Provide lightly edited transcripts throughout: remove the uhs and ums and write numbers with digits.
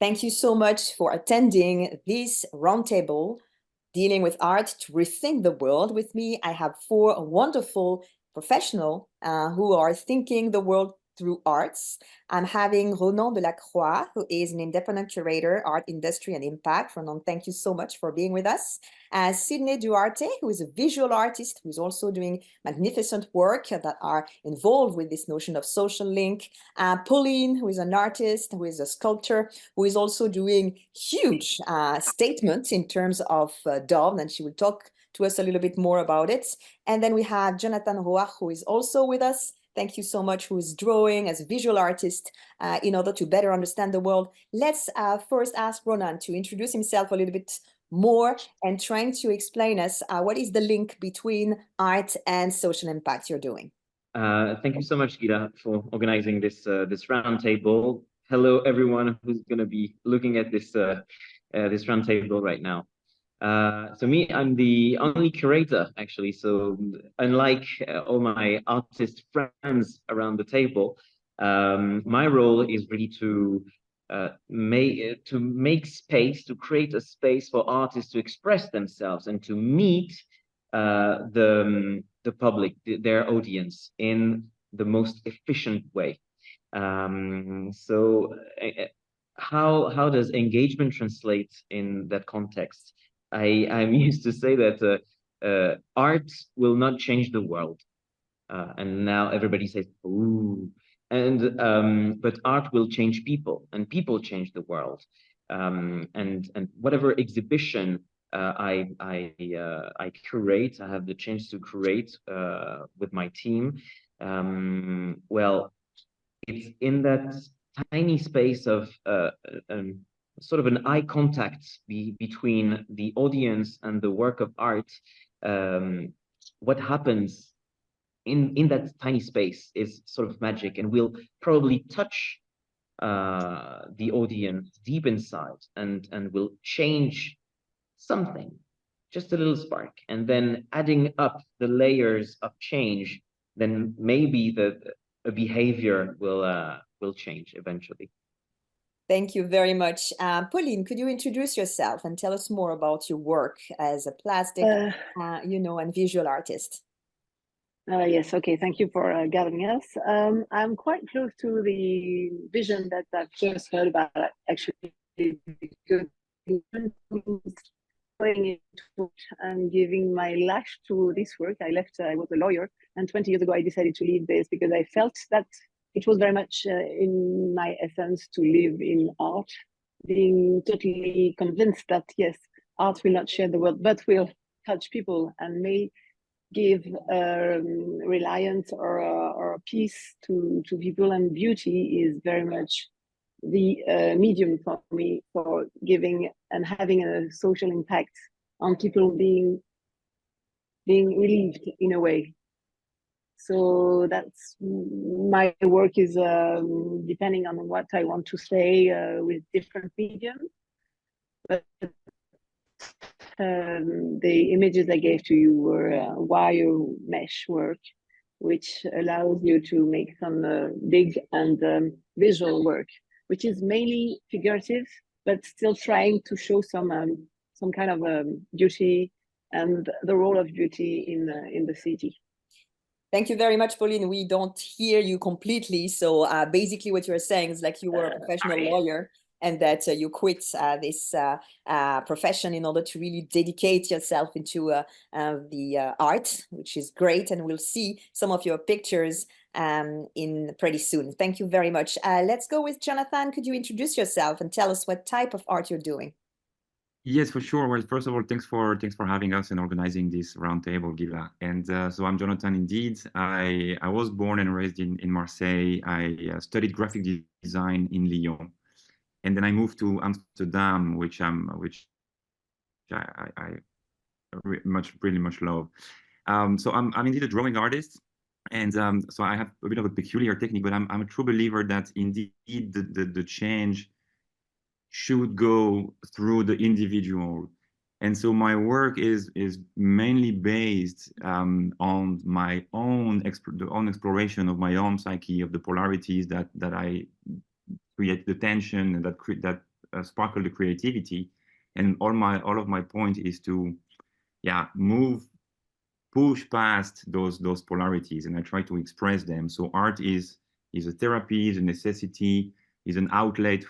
Thank you so much for attending this roundtable dealing with art to rethink the world. With me, I have four wonderful professionals who are thinking the world through arts. I'm having Ronan de la Croix, who is an independent curator, art, industry, and impact. Ronan, thank you so much for being with us. Sydney Duarte, who is a visual artist, who is also doing magnificent work that are involved with this notion of social link. Pauline, who is an artist, who is a sculptor, who is also doing huge statements in terms of Dove, and she will talk to us a little bit more about it. And then we have Jonathan Rouah, who is also with us. Thank you so much, who is drawing as a visual artist in order to better understand the world. Let's first ask Ronan to introduce himself a little bit more and trying to explain us what is the link between art and social impact you're doing. Thank you so much, Gita, for organizing this roundtable. Hello, everyone who's going to be looking at this roundtable right now. So me, I'm the only curator, actually. So unlike all my artist friends around the table, my role is really to make space, to create a space for artists to express themselves and to meet the public, their audience, in the most efficient way. How does engagement translate in that context? I'm used to say that art will not change the world, and now everybody says, "Ooh," but art will change people, and people change the world. And whatever exhibition I curate, I have the chance to curate with my team. Well, it's in that tiny space of sort of an eye contact between the audience and the work of art. What happens in that tiny space is sort of magic, and will probably touch the audience deep inside and will change something, just a little spark. And then adding up the layers of change, then maybe a behavior will change eventually. Thank you very much. Pauline, could you introduce yourself and tell us more about your work as a plastic, and visual artist? Yes, okay, thank you for gathering us. I'm quite close to the vision that I've just heard about, actually, because and giving my life to this work. I was a lawyer, and 20 years ago I decided to leave this because I felt that it was very much in my essence to live in art, being totally convinced that yes, art will not share the world, but will touch people and may give reliance or peace to people. And beauty is very much the medium for me for giving and having a social impact on people being relieved in a way. So that's my work is depending on what I want to say with different mediums. But the images I gave to you were wire mesh work, which allows you to make some big and visual work, which is mainly figurative, but still trying to show some kind of beauty and the role of beauty in the city. Thank you very much, Pauline. We don't hear you completely. So basically what you're saying is like you were a professional lawyer and that you quit this profession in order to really dedicate yourself into the art, which is great. And we'll see some of your pictures in pretty soon. Thank you very much. Let's go with Jonathan. Could you introduce yourself and tell us what type of art you're doing? Yes, for sure. Well, first of all, thanks for having us and organizing this roundtable, Gila. And so I'm Jonathan. Indeed, I was born and raised in Marseille. I studied graphic design in Lyon, and then I moved to Amsterdam, which I really much love. So I'm indeed a drawing artist, and so I have a bit of a peculiar technique, but I'm a true believer that indeed the change should go through the individual. And so my work is mainly based on my own exploration of my own psyche, of the polarities that I create, the tension that sparkle the creativity. And all of my point is to, yeah, push past those polarities, and I try to express them. So art is a therapy, is a necessity, is an outlet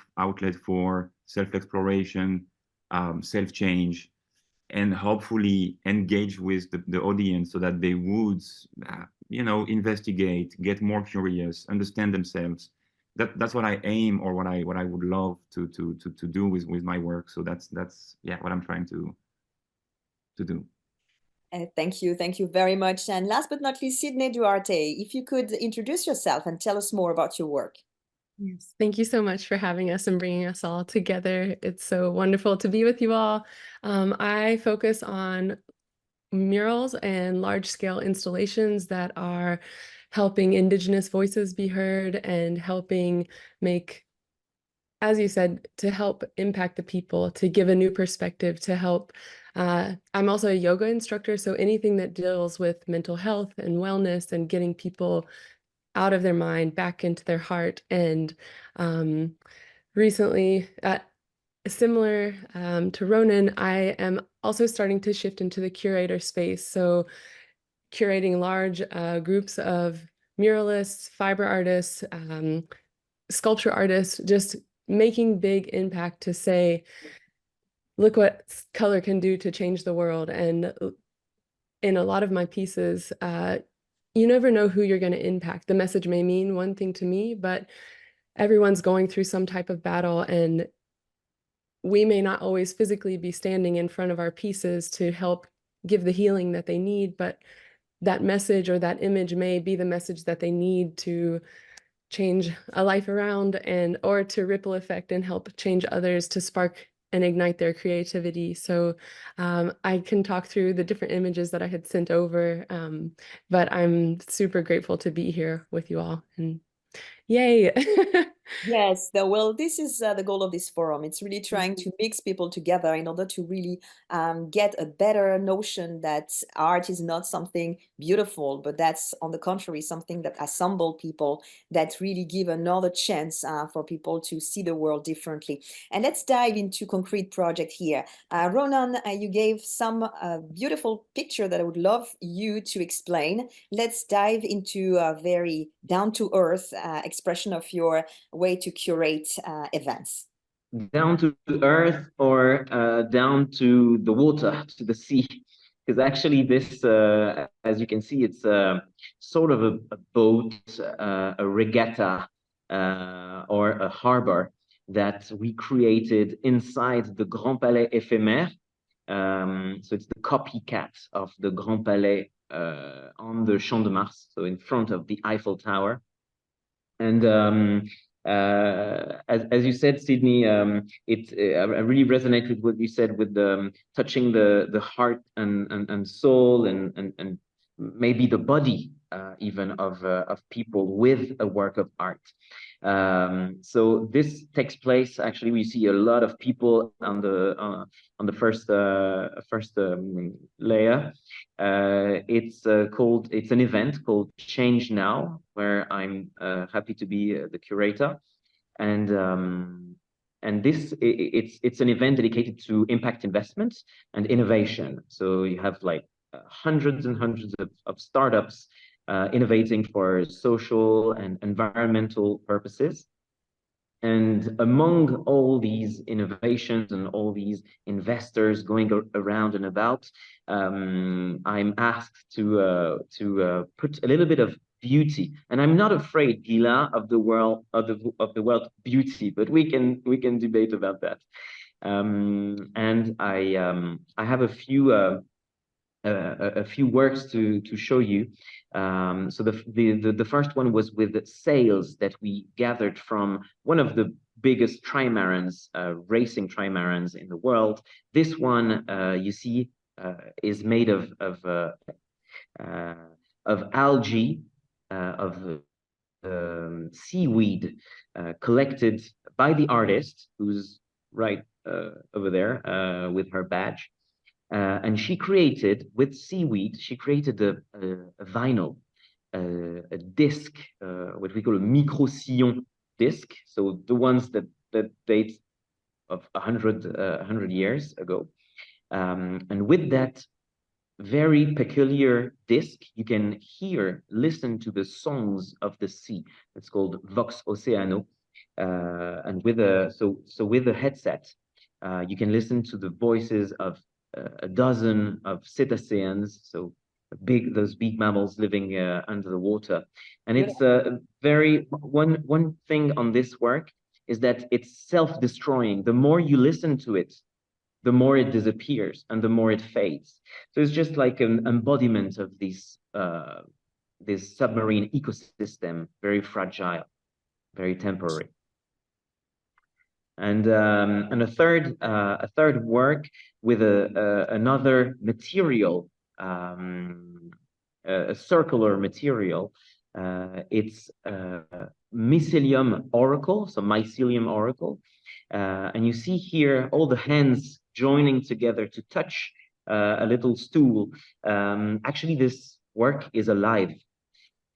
for self-exploration, self-change, and hopefully engage with the audience so that they would, investigate, get more curious, understand themselves. That's what I aim, or what I would love to do with my work. So that's what I'm trying to do. Thank you very much. And last but not least, Sydney Duarte, if you could introduce yourself and tell us more about your work. Yes, thank you so much for having us and bringing us all together. It's so wonderful to be with you all. I focus on murals and large-scale installations that are helping Indigenous voices be heard and helping make, as you said, to help impact the people, to give a new perspective, to help. I'm also a yoga instructor, so anything that deals with mental health and wellness and getting people out of their mind, back into their heart. And recently, similar to Ronan, I am also starting to shift into the curator space. So curating large groups of muralists, fiber artists, sculpture artists, just making big impact to say, look what color can do to change the world. And in a lot of my pieces, you never know who you're going to impact. The message may mean one thing to me, but everyone's going through some type of battle, and we may not always physically be standing in front of our pieces to help give the healing that they need, but that message or that image may be the message that they need to change a life around, and or to ripple effect and help change others, to spark and ignite their creativity. So I can talk through the different images that I had sent over, but I'm super grateful to be here with you all, and yay. Yes, well, this is the goal of this forum. It's really trying to mix people together in order to really get a better notion that art is not something beautiful, but that's, on the contrary, something that assembles people, that really give another chance for people to see the world differently. And let's dive into concrete project here. Ronan, you gave some beautiful picture that I would love you to explain. Let's dive into a very down-to-earth expression of your way to curate events. Down to earth, or down to the water, to the sea? Because actually this, as you can see, it's sort of a boat, a regatta, or a harbor that we created inside the Grand Palais éphémère. So it's the copycat of the Grand Palais on the Champ de Mars, so in front of the Eiffel Tower. And as you said, Sydney, I really resonate with what you said, with touching the heart and soul and maybe the body even of people with a work of art. So this takes place, actually, we see a lot of people on the first layer. It's an event called Change Now, where I'm happy to be the curator, and this it's an event dedicated to impact investments and innovation. So you have like hundreds and hundreds of startups innovating for social and environmental purposes. And among all these innovations and all these investors going around and about, I'm asked to put a little bit of beauty. And I'm not afraid, Gila, of the word beauty, but we can debate about that. And I have a few works to show you. So the first one was with the sails that we gathered from one of the biggest trimarans, racing trimarans in the world. This one, you see, is made of algae, of seaweed collected by the artist, who's right over there with her badge. And she created, with seaweed, she created a vinyl, a disc, what we call a micro-sillon disc. So the ones that date 100 years ago. And with that very peculiar disc, you can listen to the songs of the sea. It's called Vox Oceano. And with with a headset, you can listen to the voices of a dozen of cetaceans, so those big mammals living under the water. And it's one thing on this work is that it's self-destroying. The more you listen to it, the more it disappears and the more it fades. So it's just like an embodiment of this submarine ecosystem, very fragile, very temporary. And a third work with another material, a circular material. It's mycelium oracle, so mycelium oracle. And you see here all the hands joining together to touch a little stool. Actually, this work is alive,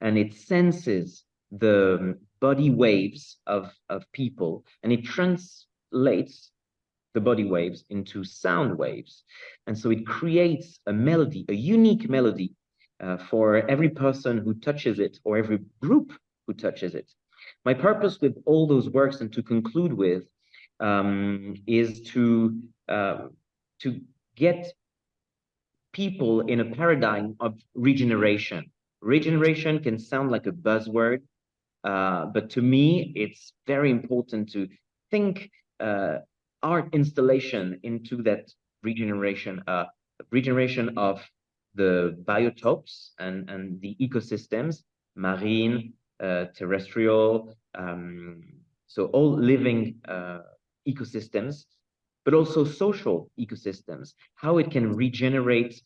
and it senses the body waves of people, and it translates the body waves into sound waves. And so it creates a melody, a unique melody for every person who touches it, or every group who touches it. My purpose with all those works, and to conclude with, is to get people in a paradigm of regeneration. Regeneration can sound like a buzzword, but to me, it's very important to think art installation into that regeneration, regeneration of the biotopes and the ecosystems, marine, terrestrial, so all living ecosystems, but also social ecosystems, how it can regenerate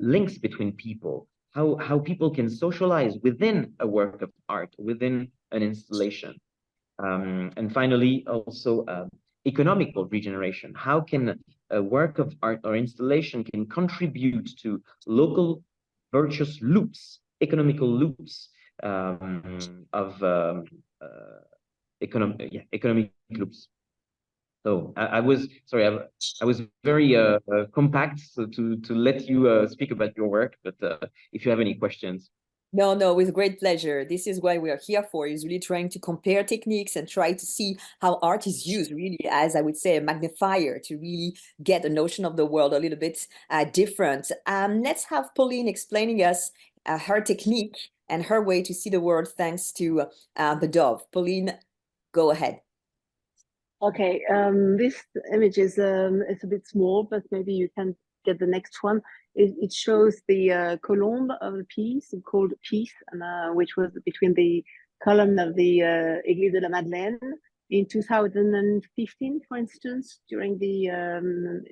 links between people, how people can socialize within a work of art, within an installation. And finally, also economical regeneration. How can a work of art or installation can contribute to local virtuous loops, economical loops of economic loops. So I was sorry, I was very compact, so to let you speak about your work, but if you have any questions. No, with great pleasure. This is what we are here for, is really trying to compare techniques and try to see how art is used really as, I would say, a magnifier to really get a notion of the world a little bit different. Let's have Pauline explaining us her technique and her way to see the world thanks to the dove. Pauline, go ahead. Okay, this image is it's a bit small, but maybe you can get the next one. It shows the column of the piece called Peace, which was between the column of the Église de la Madeleine in 2015, for instance, during the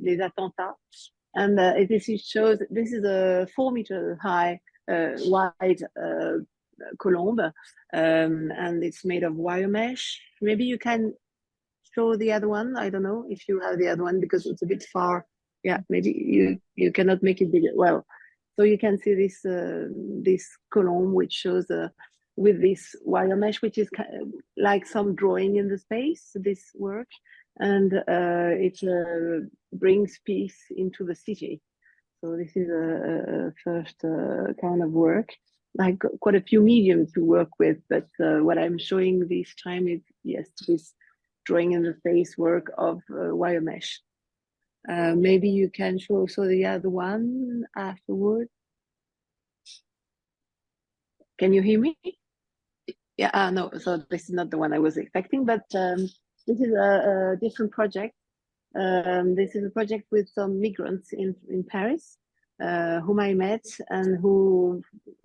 les attentats. And this shows, this is a 4-meter high, wide column, and it's made of wire mesh. Maybe you can show the other one. I don't know if you have the other one because it's a bit far. Yeah, maybe you cannot make it bigger. Well, so you can see this this column which shows with this wire mesh, which is kind of like some drawing in the space. This work, and it brings peace into the city. So this is a first kind of work. Like quite a few mediums to work with, but what I'm showing this time is this drawing in the face work of wire mesh. Maybe you can show also the other one afterward. Can you hear me? Yeah, no, so this is not the one I was expecting, but this is a different project. This is a project with some migrants in Paris, whom I met and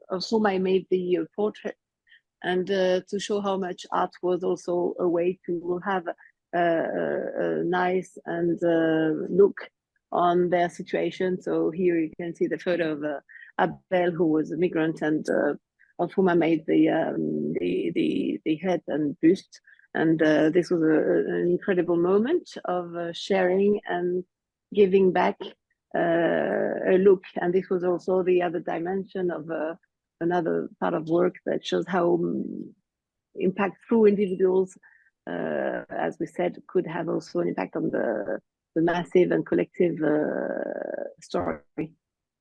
of whom I made the portrait, and to show how much art was also a way to have a nice and look on their situation. So here you can see the photo of Abel, who was a migrant, and of whom I made the head and buste. And this was an incredible moment of sharing and giving back a look. And this was also the other dimension of another part of work that shows how impact through individuals as we said, could have also an impact on the massive and collective story.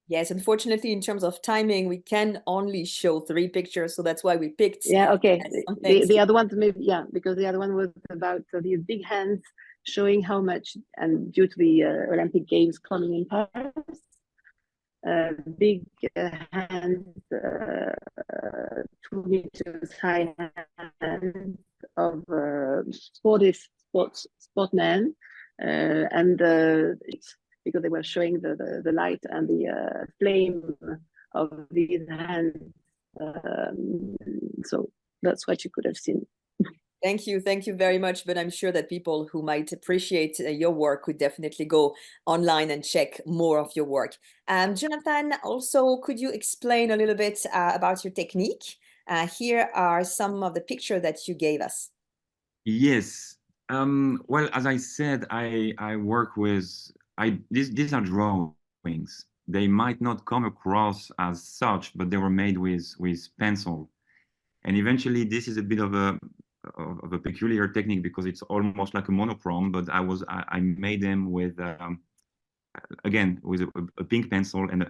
Yes, unfortunately, in terms of timing, we can only show 3 pictures, so that's why we picked. Yeah, okay. Something. The other one, maybe, yeah, because the other one was about these big hands showing how much, and due to the Olympic Games coming in Paris, big hands, 2 meters high hands of sportmen, and it's because they were showing the light and the flame of these hands. So that's what you could have seen. Thank you very much. But I'm sure that people who might appreciate your work could definitely go online and check more of your work. Jonathan, also, could you explain a little bit about your technique? Here are some of the pictures that you gave us. Yes. Well, as I said, I work with these are drawings. They might not come across as such, but they were made with pencil. And eventually, this is a bit of a peculiar technique because it's almost like a monochrome. But I made them with again with a pink pencil and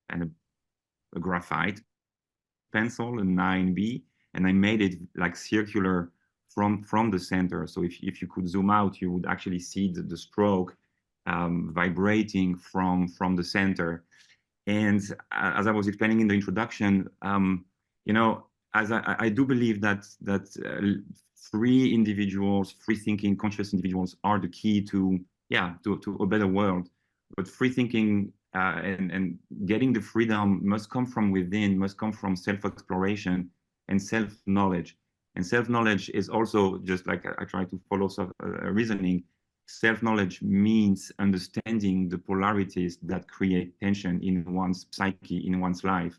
a graphite pencil, a 9B, and I made it like circular from the center. So if you could zoom out, you would actually see the stroke vibrating from the center. And as I was explaining in the introduction, you know, as I do believe that free individuals, free thinking, conscious individuals are the key to a better world. But free thinking and getting the freedom must come from within, must come from self-exploration and self-knowledge. And self-knowledge is also, just like I try to follow reasoning, self-knowledge means understanding the polarities that create tension in one's psyche, in one's life.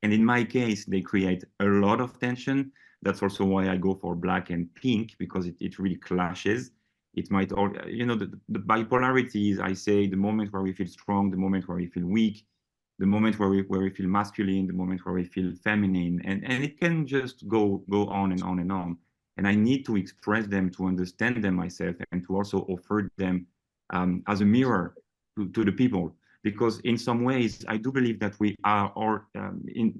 And in my case, they create a lot of tension. That's also why I go for black and pink, because it really clashes. It might all, you know, the bipolarities, I say, the moment where we feel strong, the moment where we feel weak, the moment where we feel masculine, the moment where we feel feminine, and it can just go on and on and on. And I need to express them, to understand them myself, and to also offer them as a mirror to the people. Because in some ways, I do believe that we are all in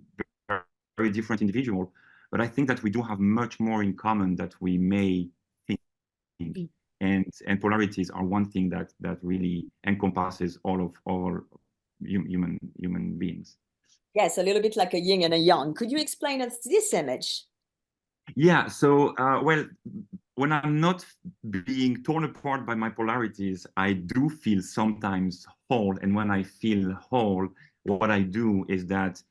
very different individuals, but I think that we do have much more in common that we may think. And polarities are one thing that really encompasses all human beings. Yes, a little bit like a yin and a yang. Could you explain us this image? Yeah, so, well, when I'm not being torn apart by my polarities, I do feel sometimes whole. And when I feel whole, what I do is that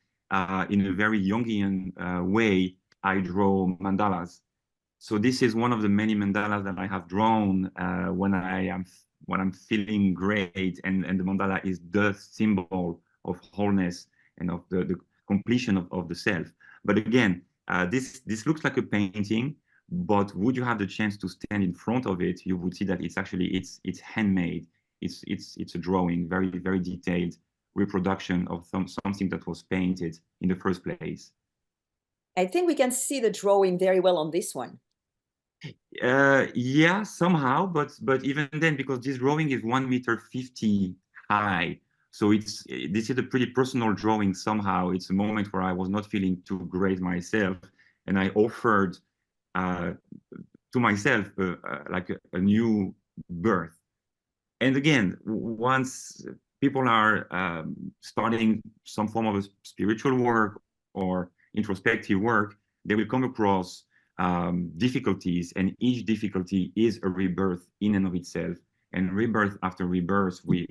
in a very Jungian way, I draw mandalas. So this is one of the many mandalas that I have drawn when I'm feeling great, and the mandala is the symbol of wholeness and of the completion of the self. But again, this looks like a painting, but would you have the chance to stand in front of it, you would see that it's actually it's handmade. It's a drawing, very detailed reproduction of something that was painted in the first place. I think we can see the drawing very well on this one. Yeah, somehow, but even then, because this drawing is 1.50 meters high, so this is a pretty personal drawing. Somehow, it's a moment where I was not feeling too great myself, and I offered to myself like a new birth. And again, once people are starting some form of a spiritual work or introspective work, they will come across difficulties, and each difficulty is a rebirth in and of itself. And rebirth after rebirth, we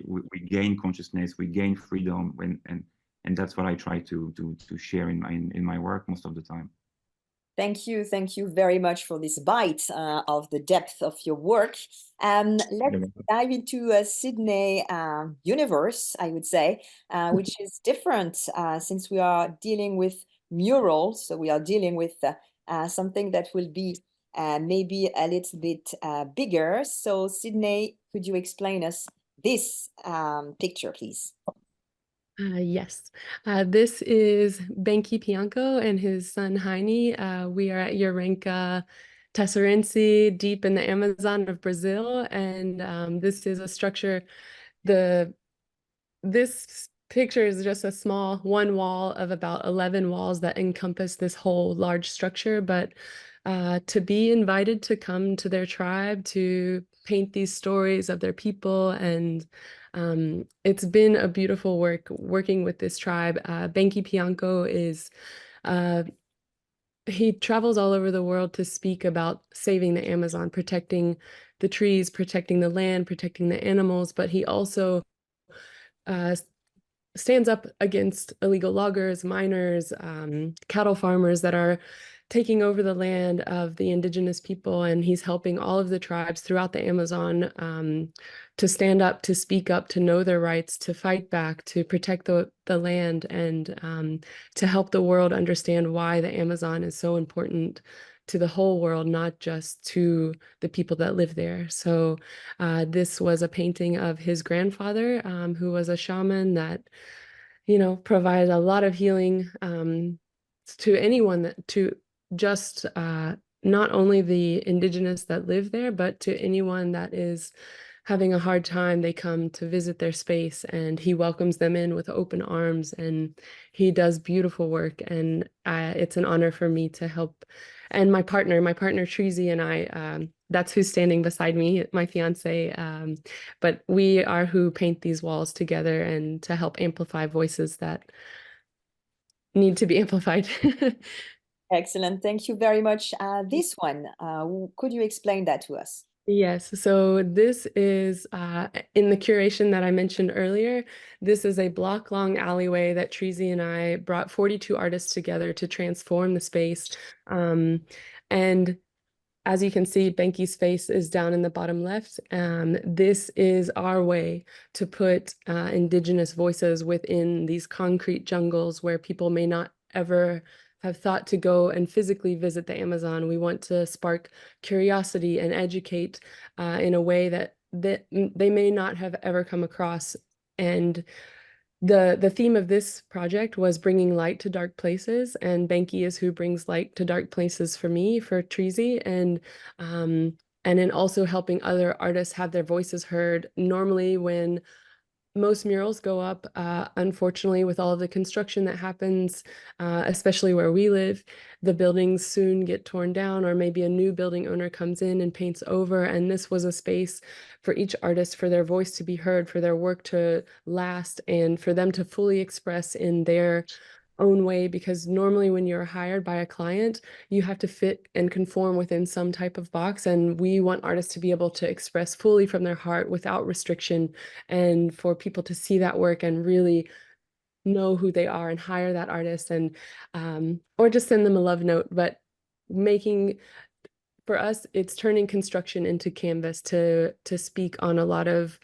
gain consciousness, we gain freedom, and that's what I try to share in my work most of the time. Thank you very much for this bite of the depth of your work. Let's dive into a Sydney universe, I would say, which is different since we are dealing with murals. So we are dealing with something that will be maybe a little bit bigger. So Sydney, could you explain us this picture, please? Yes, this is Benki Pianco and his son Heine. We are at Urenka Tesserense, deep in the Amazon of Brazil. And this is a structure. This picture is just a small one wall of about 11 walls that encompass this whole large structure. But to be invited to come to their tribe to paint these stories of their people, and it's been a beautiful work working with this tribe. Benki Pianco is he travels all over the world to speak about saving the Amazon, protecting the trees, protecting the land, protecting the animals, but he also stands up against illegal loggers, miners, cattle farmers that are taking over the land of the indigenous people. And he's helping all of the tribes throughout the Amazon to stand up, to speak up, to know their rights, to fight back, to protect the land, and to help the world understand why the Amazon is so important to the whole world, not just to the people that live there. So this was a painting of his grandfather, who was a shaman that, provided a lot of healing to anyone, to just not only the indigenous that live there, but to anyone that is having a hard time. They come to visit their space, and he welcomes them in with open arms, and he does beautiful work. And it's an honor for me to help. And my partner Treasy, and I, that's who's standing beside me, my fiance. But we are who paint these walls together, and to help amplify voices that need to be amplified. Excellent. Thank you very much. This one, could you explain that to us? Yes, so this is in the curation that I mentioned earlier. This is a block-long alleyway that Treasy and I brought 42 artists together to transform the space. And as you can see, Benki's face is down in the bottom left. This is our way to put indigenous voices within these concrete jungles where people may not ever have thought to go and physically visit the Amazon. We want to spark curiosity and educate in a way that they may not have ever come across. And the theme of this project was bringing light to dark places, and Benki is who brings light to dark places for me, for Treasy, and in also helping other artists have their voices heard. Normally, when most murals go up, unfortunately, with all of the construction that happens, especially where we live, the buildings soon get torn down, or maybe a new building owner comes in and paints over. And this was a space for each artist, for their voice to be heard, for their work to last, and for them to fully express in their own way. Because normally when you're hired by a client, you have to fit and conform within some type of box, and we want artists to be able to express fully from their heart without restriction, and for people to see that work and really know who they are and hire that artist, and or just send them a love note. But for us, it's turning construction into canvas to speak on a lot of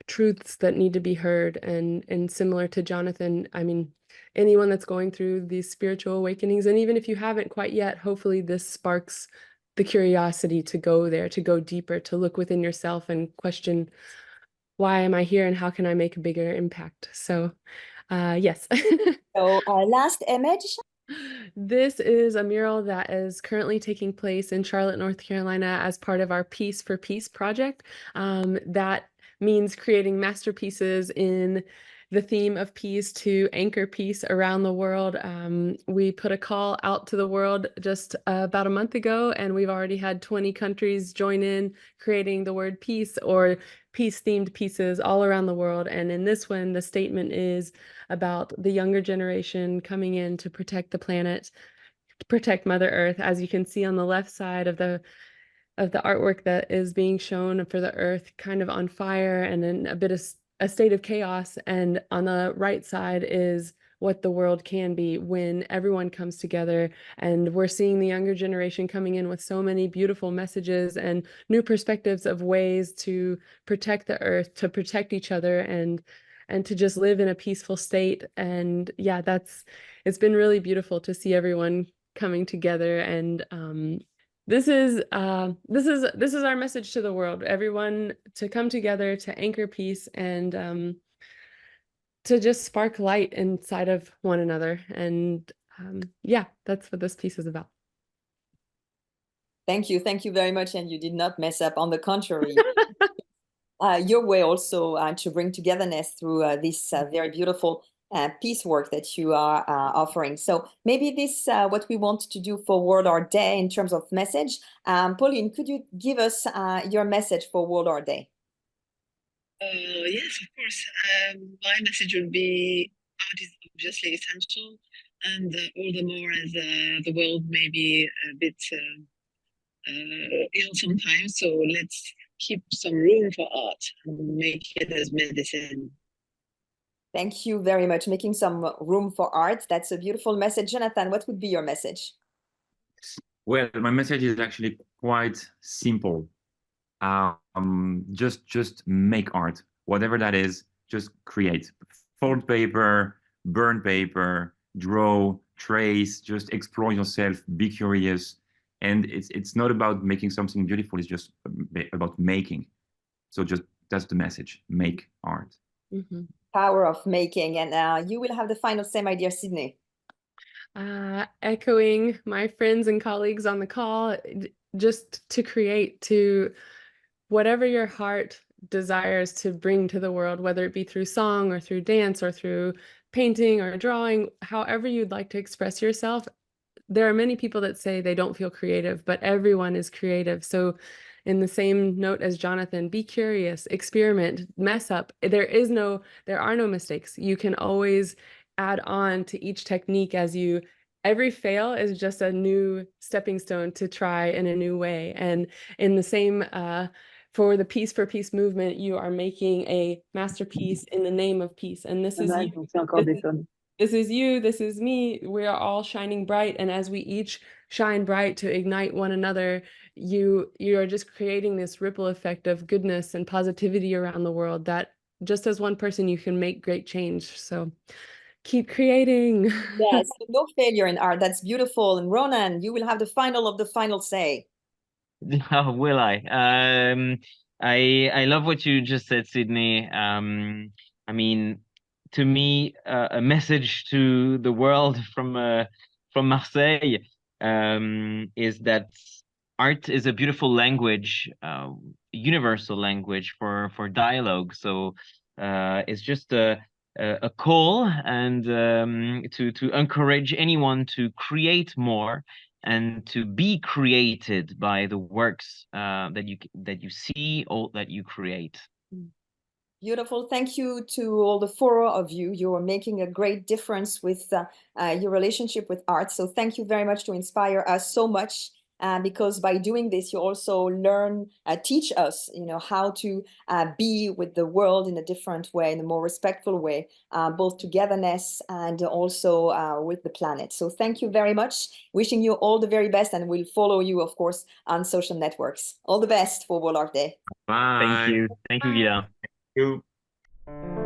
truths that need to be heard. And similar to Jonathan, I mean, anyone that's going through these spiritual awakenings, and even if you haven't quite yet, hopefully this sparks the curiosity to go there, to go deeper, to look within yourself and question, why am I here and how can I make a bigger impact? So yes. So last image. This is a mural that is currently taking place in Charlotte, North Carolina, as part of our Peace for Peace project. That means creating masterpieces in the theme of peace to anchor peace around the world. We put a call out to the world just about a month ago, and we've already had 20 countries join in creating the word peace or peace-themed pieces all around the world. And in this one, the statement is about the younger generation coming in to protect the planet, to protect Mother Earth. As you can see on the left side of the artwork that is being shown for the Earth kind of on fire and in a bit of a state of chaos. And on the right side is what the world can be when everyone comes together. And we're seeing the younger generation coming in with so many beautiful messages and new perspectives of ways to protect the Earth, to protect each other, and to just live in a peaceful state. And yeah, it's been really beautiful to see everyone coming together. And this is our message to the world, everyone to come together, to anchor peace, and to just spark light inside of one another. And yeah, that's what this piece is about. Thank you very much. And you did not mess up. On the contrary, your way also to bring togetherness through this very beautiful piecework that you are offering. So maybe this what we want to do for World Art Day in terms of message. Pauline, could you give us your message for World Art Day? Yes, of course. My message would be art is obviously essential, and all the more as the world may be a bit ill sometimes. So let's keep some room for art and make it as medicine. Thank you very much. Making some room for art. That's a beautiful message. Jonathan, what would be your message? Well, my message is actually quite simple. Just make art, whatever that is. Just create. Fold paper, burn paper, draw, trace. Just explore yourself. Be curious. And it's not about making something beautiful. It's just about making. So just that's the message. Make art. Mm-hmm. Power of making. And you will have the final say, my dear Sydney. Echoing my friends and colleagues on the call, just to create, to whatever your heart desires to bring to the world, whether it be through song or through dance or through painting or drawing, however you'd like to express yourself. There are many people that say they don't feel creative, but everyone is creative. So in the same note as Jonathan, be curious, experiment, mess up. There are no mistakes. You can always add on to each technique every fail is just a new stepping stone to try in a new way. And in the same, for the Peace for Peace movement, you are making a masterpiece in the name of peace. And this is you. This is you, this is me. We are all shining bright. And as we each shine bright to ignite one another, you are just creating this ripple effect of goodness and positivity around the world that just as one person, you can make great change. So keep creating. Yes, no failure in art. That's beautiful. And Ronan, you will have the final say. Oh, will I? I love what you just said, Sydney. I mean, to me, a message to the world from Marseille is that art is a beautiful language, universal language for dialogue. So it's just a call and to encourage anyone to create more and to be created by the works that you see or that you create. Beautiful. Thank you to all the four of you. You are making a great difference with your relationship with art. So thank you very much to inspire us so much. Because by doing this, you also teach us, how to be with the world in a different way, in a more respectful way, both togetherness and also with the planet. So thank you very much. Wishing you all the very best, and we'll follow you, of course, on social networks. All the best for World Art Day. Bye. Thank you. Thank you, Guillaume. Thank you.